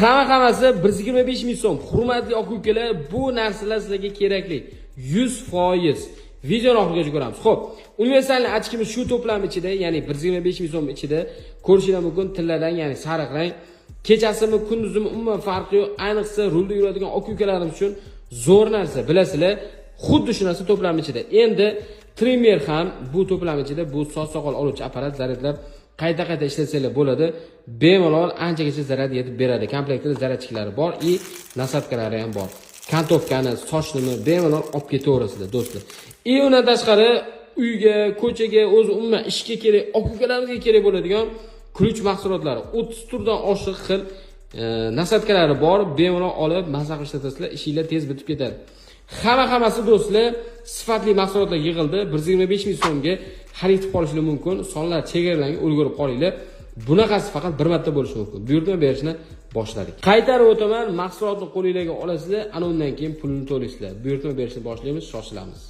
Hammasi 125 ming so'm. Hurmatli aka-ukalar, bu narsalar sizlarga kerakli. 100%. Videoni oxirigacha ko'ramiz. Xo'p, universal ochkimiz shu to'plam ichida, ya'ni 125 ming so'm ichida ko'rishingiz mumkin. Tillardan, ya'ni sariq rang. Kechasimi, kunduzimi umuman farqi yo'q. Ayniqsa rulda yuradigan aka-ukalarimiz uchun zo'r narsa. Bilasizlar, xuddi shu narsa to'plam ichida. Endi trimmer ham bu to'plam ichida. Bu soch soqol oluvchi apparat, zaryadlab qayta ishlatsangiz bo'ladi. Bemalol anchagacha zaryad yetib beradi. Komplektida zaryadchiklari bor, nasatkalari ham bor. Kantovkani, sochnimi bemalol olib ketaverasizlar, do'stlar. Undan tashqari uyga, ko'chaga, o'zi umuman ishga kerak, aka-ukalarimizga kerak bo'ladigan ключ mahsulotlari 30 turdan oshiq xil nasatkalari bor. Bemalol olib maza qilib ishlatasizlar, ishinglar tez bitib ketadi. Hammasi do'stlar, sifatli mahsulotlar yig'ildi. 125 ming so'mga xarid qilib qolishingiz mumkin. Sonlar chegaralangan, ulgurib qolinglar. Bunaqasi faqat bir marta bo'lishi mumkin. Buyurtma berishni boshladik. Qaytarib o'taman, mahsulotni qo'lingizga olasizlar, ana undan keyin pulni to'laysizlar. Buyurtma berishni boshlaymiz, shoshilamiz.